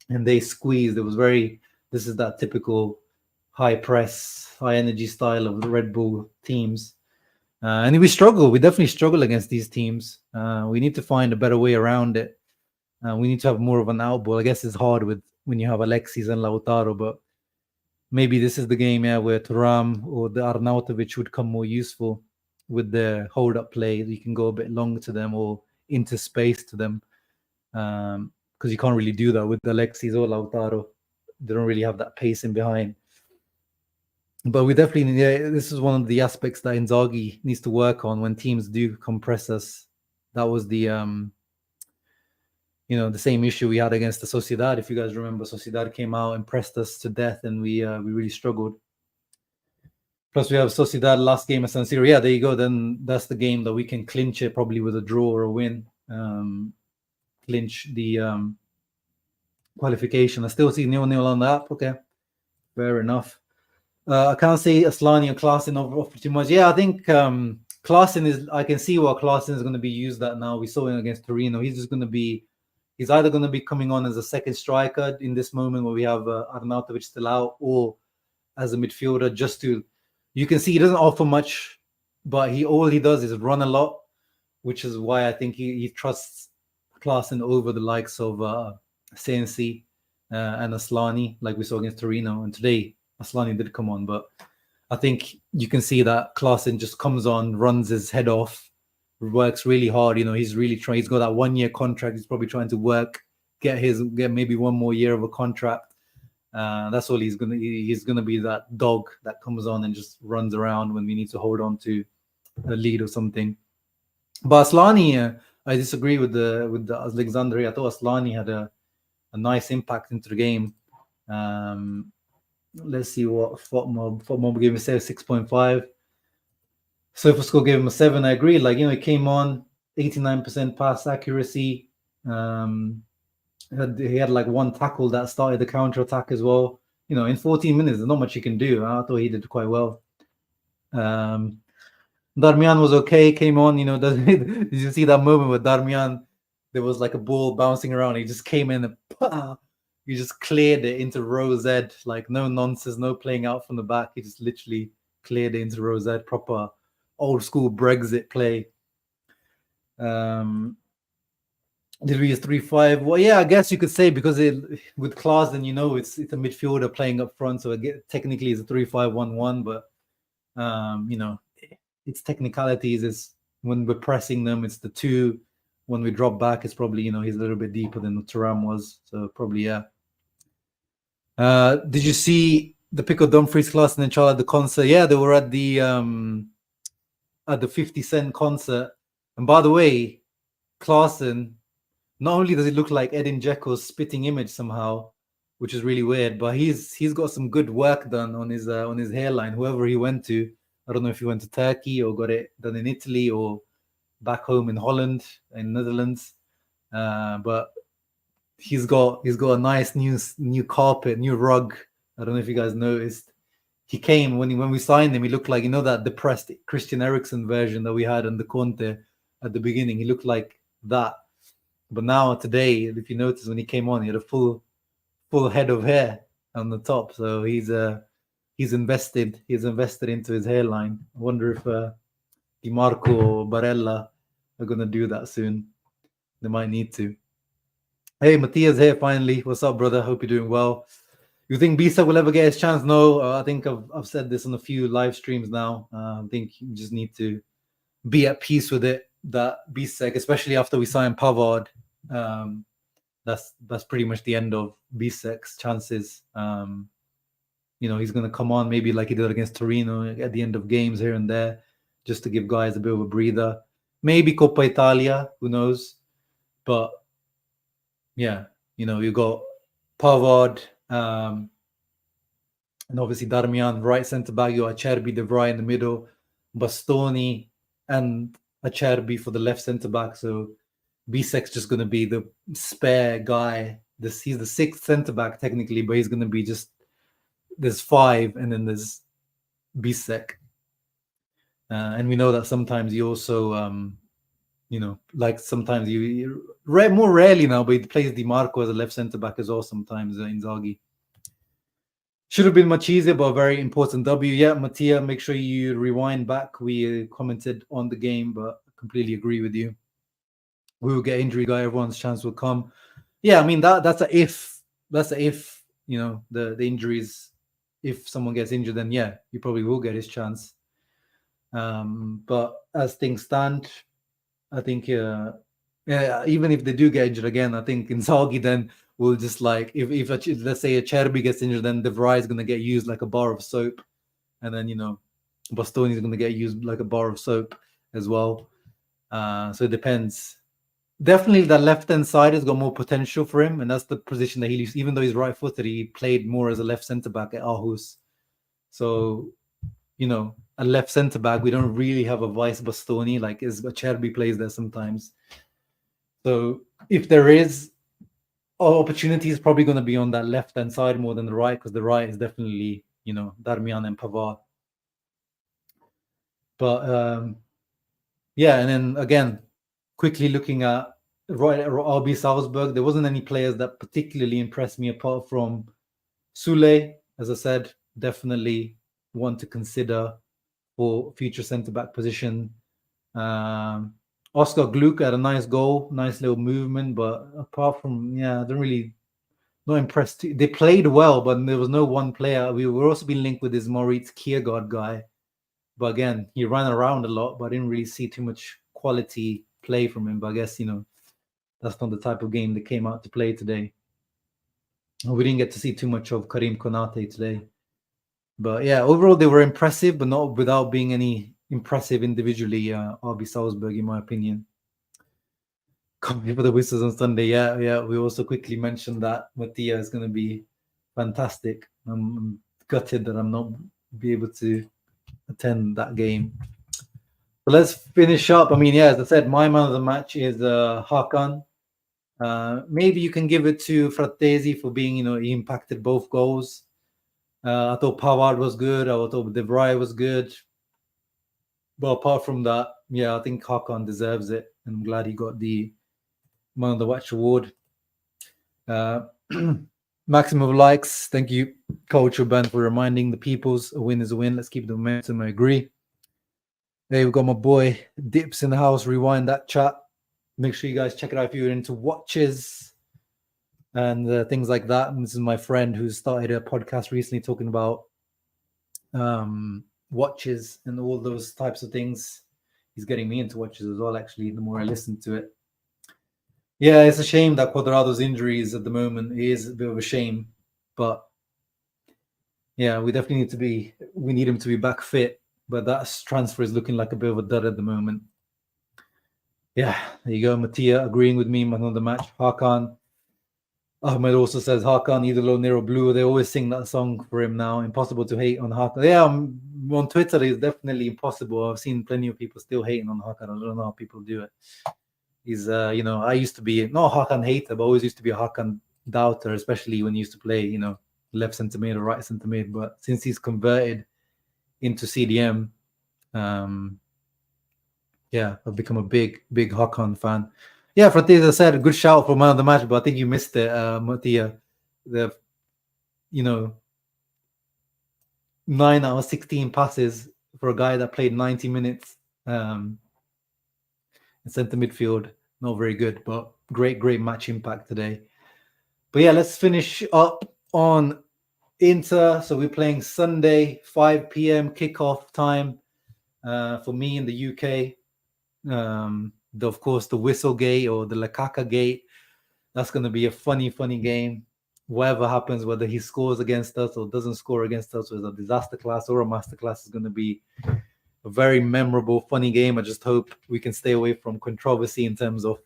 and they squeezed. This is that typical high press, high energy style of the Red Bull teams. And we definitely struggle against these teams. We need to find a better way around it. We need to have more of an outball. I guess it's hard when you have Alexis and Lautaro, but maybe this is the game where Thuram or the Arnautovic would come more useful with the hold-up play. You can go a bit long to them or into space to them, because you can't really do that with Alexis or Lautaro. they don't really have that pace in behind. But we definitely, this is one of the aspects that Inzaghi needs to work on when teams do compress us. That was the the same issue we had against the Sociedad. If you guys remember, Sociedad came out and pressed us to death, and we really struggled. Plus, we have Sociedad last game at San Siro. Yeah, there you go. Then that's the game that we can clinch it, probably with a draw or a win. Clinch the qualification. I still see 0-0 on the app. Okay, fair enough. I can't say Asllani or Klaassen offer too much. Yeah, I think Klaassen is. I can see what Klaassen is going to be used at now. We saw him against Torino. He's just going to be. He's either going to be coming on as a second striker in this moment where we have Arnautovic still out, or as a midfielder, just to. You can see he doesn't offer much, but all he does is run a lot, which is why I think he trusts Klaassen over the likes of Sensi and Asllani, like we saw against Torino. And today, Asllani did come on, but I think you can see that Klaassen just comes on, runs his head off, works really hard. He's really trying. He's got that 1-year contract. He's probably trying to work, get maybe one more year of a contract. That's all he's gonna be, that dog that comes on and just runs around when we need to hold on to a lead or something. But Asllani, I disagree with the Alexandre. I thought Asllani had a nice impact into the game. Let's see what FOTMob gave him, 6.5. SofaScore gave him a 7. I agree. He came on 89% pass accuracy. He had like one tackle that started the counter attack as well. In 14 minutes, there's not much you can do. I thought he did quite well. Darmian was okay. Came on. Did you see that moment with Darmian? There was like a ball bouncing around. He just came in and he just cleared it into row Z. Like no nonsense, no playing out from the back. He just literally cleared it into row Z. Proper old school Brexit play. Did we use 3-5? Well, yeah, I guess you could say, because with Klaassen, it's a midfielder playing up front, so technically it's a 3-5-1-1. But its technicalities is when we're pressing them, it's the 2. When we drop back, it's probably he's a little bit deeper than Thuram was, so probably yeah. Did you see the Pico Dumfries, Klaassen and Charles at the concert? Yeah, they were at the 50 Cent concert. And by the way, Klaassen, not only does he look like Edin Dzeko's spitting image somehow, which is really weird, but he's got some good work done on his hairline. Whoever he went to, I don't know if he went to Turkey or got it done in Italy or back home in Holland, in Netherlands, but he's got a nice new carpet, new rug. I don't know if you guys noticed. He came when we signed him. He looked like that depressed Christian Eriksen version that we had on the Conte at the beginning. He looked like that. But now today, if you notice, when he came on, he had a full head of hair on the top. So he's invested into his hairline. I wonder if Di Marco or Barella are gonna do that soon. They might need to. Hey, Mattia's here finally. What's up, brother? Hope you're doing well. You think Bisa will ever get his chance? No, I think I've said this on a few live streams now. I think you just need to be at peace with it. That Bisek, especially after we signed Pavard, that's pretty much the end of Bisek's chances. He's going to come on maybe like he did against Torino at the end of games here and there, just to give guys a bit of a breather. Maybe Coppa Italia, who knows? But yeah, you got Pavard, and obviously Darmian, right centre back. You got Acerbi, De Vrij in the middle, Bastoni, and Acerbi for the left centre back. So Bisek's just going to be the spare guy. He's the 6th centre back technically, but he's going to be just, there's 5 and then there's Bisek. And we know that sometimes you also, like sometimes more rarely now, but he plays Di Marco as a left centre back as well sometimes, Inzaghi. Should have been much easier, but a very important W. Yeah, Mattia, make sure you rewind back. We commented on the game, but I completely agree with you. We will get injury guy. Everyone's chance will come. Yeah, I mean that's a if. That's a if. The injuries. If someone gets injured, then yeah, he probably will get his chance. But as things stand, I think even if they do get injured again, I think Inzaghi then we'll just like if let's say a Cherby gets injured, then De Vrij is going to get used like a bar of soap, and then Bastoni is going to get used like a bar of soap as well. So it depends. Definitely, that left-hand side has got more potential for him, and that's the position that he used. Even though he's right-footed, he played more as a left centre-back at Aarhus. So, a left centre-back, we don't really have a vice Bastoni, like as Cherby plays there sometimes. So if there is opportunity, is probably going to be on that left-hand side more than the right, because the right is definitely, Darmian and Pavard. But, yeah, and then again, quickly looking at RB Salzburg, there wasn't any players that particularly impressed me apart from Sule. As I said, definitely one to consider for future centre-back position. Oscar Gluck had a nice goal, nice little movement, but apart from, I don't really, not impressed. They played well, but there was no one player. We were also being linked with this Moritz Kiergaard guy. But again, he ran around a lot, but I didn't really see too much quality play from him. But I guess, that's not the type of game that came out to play today. We didn't get to see too much of Karim Konate today. But yeah, overall, they were impressive, but not without being any impressive individually, RB Salzburg, in my opinion. Coming for the whistles on Sunday. Yeah. We also quickly mentioned that Mattia is going to be fantastic. I'm gutted that I'm not be able to attend that game. So let's finish up. I mean, as I said, my man of the match is Hakan. Maybe you can give it to Frattesi for being, he impacted both goals. I thought Pavard was good. I thought De Vrij was good. But apart from that, I think Hakan deserves it. And I'm glad he got the Man of the Match award. Maximum likes. Thank you, Coach Ben, for reminding the peoples a win is a win. Let's keep the momentum. I agree. Hey, we've got my boy Dips in the house. Rewind that chat. Make sure you guys check it out if you're into watches and things like that. And this is my friend who started a podcast recently talking about watches and all those types of things. He's getting me into watches as well, actually, the more I listen to it. Yeah, it's a shame that Cuadrado's injuries at the moment. It is a bit of a shame. But yeah, we definitely need him to be back fit. But that transfer is looking like a bit of a dud at the moment. Yeah, there you go. Mattia agreeing with me, man of the match. Hakan. Ahmed also says Hakan, Idolo Nero Blue. They always sing that song for him now. Impossible to hate on Hakan. Yeah, on Twitter, it's definitely impossible. I've seen plenty of people still hating on Hakan. I don't know how people do it. He's, I used to be, not Hakan hater, but always used to be a Hakan doubter, especially when he used to play, left centre mid or right centre mid. But since he's converted into CDM, I've become a big Hakan fan. Yeah, Frattesi said, good shout for man of the match, but I think you missed it, Mattia. The 9 out of 16 passes for a guy that played 90 minutes in centre midfield. Not very good, but great match impact today. But yeah, let's finish up on Inter. So we're playing Sunday, 5 p.m. kickoff time for me in the UK. Of course, the Whistle Gate or the Lakaka Gate. That's going to be a funny game. Whatever happens, whether he scores against us or doesn't score against us, whether a disaster class or a master class, is going to be a very memorable, funny game. I just hope we can stay away from controversy in terms of,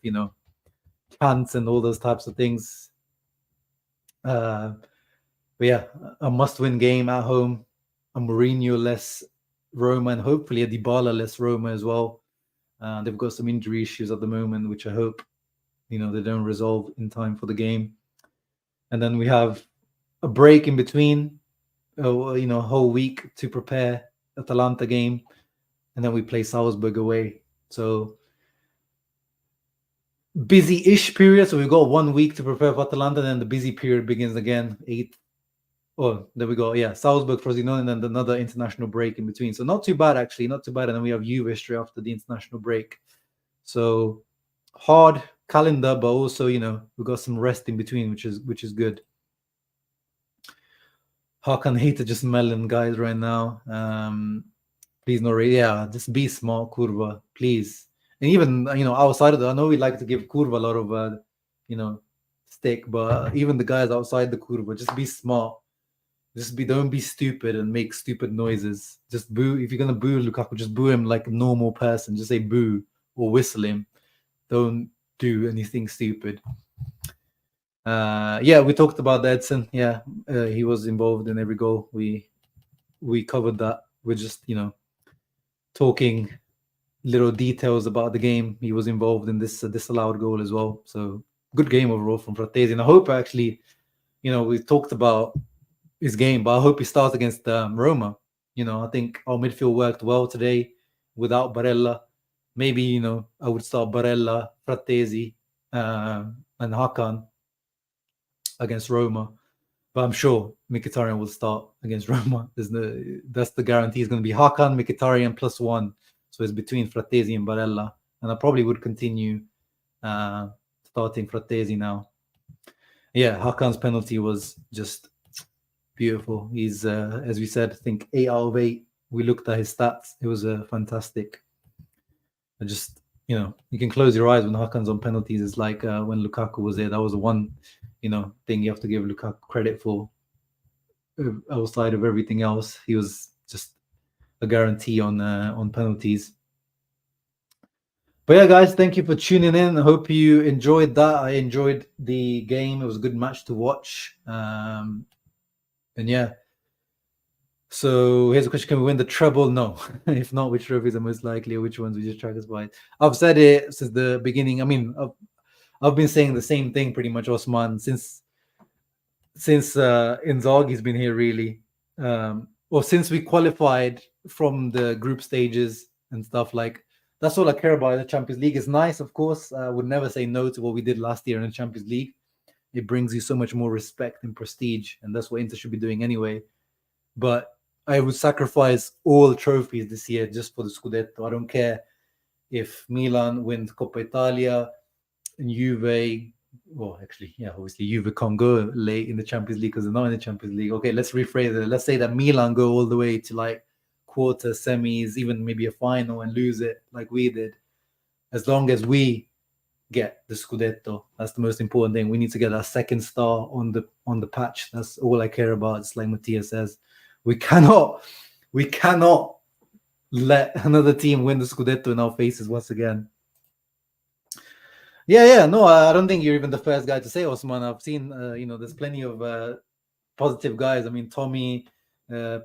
chants and all those types of things. But yeah, a must-win game at home. A Mourinho-less Roma and hopefully a Dybala-less Roma as well. They've got some injury issues at the moment, which I hope, they don't resolve in time for the game. And then we have a break in between, a whole week to prepare Atalanta game. And then we play Salzburg away. So busy-ish period. So we've got 1 week to prepare for Atalanta. Then the busy period begins again. There we go. Yeah, Salzburg, Frosinone, and then another international break in between. So not too bad, actually. Not too bad. And then we have Juve straight after the international break. So hard calendar, but also, we've got some rest in between, which is good. Hakan hater just melon guys right now. Please no really. Yeah, just be smart, Kurva, please. And even outside of that, I know we like to give Kurva a lot of stick, but even the guys outside the curva, just be smart. Don't be stupid and make stupid noises. Just boo. If you're gonna boo Lukaku, just boo him like a normal person. Just say boo or whistle him. Don't do anything stupid. Yeah, we talked about Edson. Yeah, he was involved in every goal. We covered that. We're just talking little details about the game. He was involved in this disallowed goal as well. So good game overall from Frattesi. And I hope actually, we talked about his game, but I hope he starts against Roma. I think our midfield worked well today without Barella. Maybe, I would start Barella, Frattesi, and Hakan against Roma. But I'm sure Mkhitaryan will start against Roma. That's the guarantee. It's going to be Hakan, Mkhitaryan +1. So it's between Frattesi and Barella. And I probably would continue starting Frattesi now. Yeah, Hakan's penalty was just beautiful. He's, as we said, I think 8 out of 8. We looked at his stats. It was fantastic. I just, you can close your eyes when Hakan's on penalties. It's like when Lukaku was there. That was the one, thing you have to give Lukaku credit for. Outside of everything else, he was just a guarantee on penalties. But yeah, guys, thank you for tuning in. I hope you enjoyed that. I enjoyed the game. It was a good match to watch. And yeah. So here's a question: can we win the treble? No. If not, which trophies are most likely, or which ones we just track us by? I've said it since the beginning. I mean, I've been saying the same thing pretty much, Osman, since Inzaghi's been here, really. Or since we qualified from the group stages and stuff. Like, that's all I care about. The Champions League is nice, of course. I would never say no to what we did last year in the Champions League. It brings you so much more respect and prestige, and that's what Inter should be doing anyway. But I would sacrifice all trophies this year just for the Scudetto. I don't care if Milan wins Coppa Italia and Juve. Well, actually, yeah, obviously Juve can't go late in the Champions League because they're not in the Champions League. Okay, let's rephrase it. Let's say that Milan go all the way to like quarter, semis, even maybe a final and lose it like we did. As long as we get the Scudetto, that's the most important thing. We need to get that second star on the patch. That's all I care about. It's like Mattia says. We cannot let another team win the Scudetto in our faces once again. Yeah. No, I don't think you're even the first guy to say, Osman. I've seen, there's plenty of positive guys. I mean, Tommy, Paki.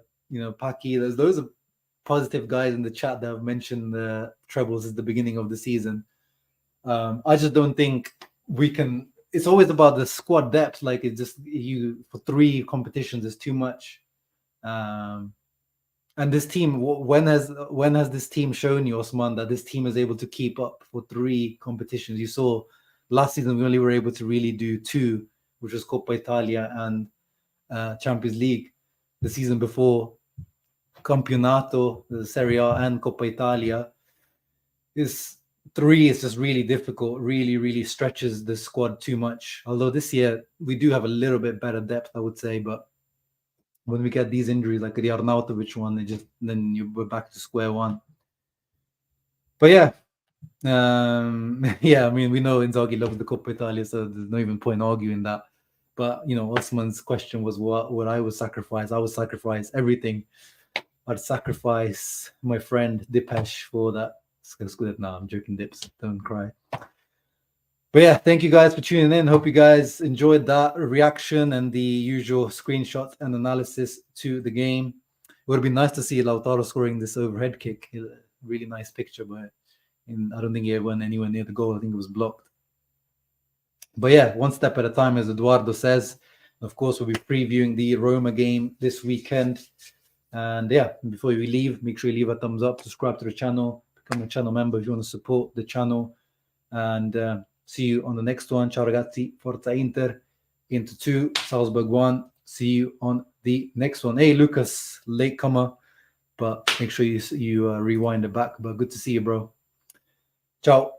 There's loads of positive guys in the chat that have mentioned the trebles at the beginning of the season. I just don't think we can. It's always about the squad depth. Like, it's just for 3 competitions is too much. And this team, when has this team shown you, Osman, that this team is able to keep up for 3 competitions? You saw last season we only were able to really do 2, which was Coppa Italia and Champions League. The season before, Campionato, the Serie A and Coppa Italia. 3 is just really difficult, really stretches the squad too much. Although this year we do have a little bit better depth, I would say, but when we get these injuries, like the Arnautovic one, then we're back to square one. But yeah, I mean, we know Inzaghi loves the Coppa Italia, so there's no even point arguing that. But Osman's question was what I would sacrifice. I would sacrifice everything. I'd sacrifice my friend Dipesh for that. No, I'm joking, Dips. Don't cry. But yeah, thank you guys for tuning in. Hope you guys enjoyed that reaction and the usual screenshots and analysis to the game. It would have been nice to see Lautaro scoring this overhead kick. Really nice picture, but I don't think he went anywhere near the goal. I think it was blocked. But yeah, one step at a time, as Eduardo says. Of course, we'll be previewing the Roma game this weekend. And yeah, before we leave, make sure you leave a thumbs up, subscribe to the channel, become a channel member if you want to support the channel. And see you on the next one. Ciao ragazzi, Forza Inter, Inter 2, Salzburg 1. See you on the next one. Hey Lucas, latecomer, but make sure you rewind it back. But good to see you, bro. Ciao.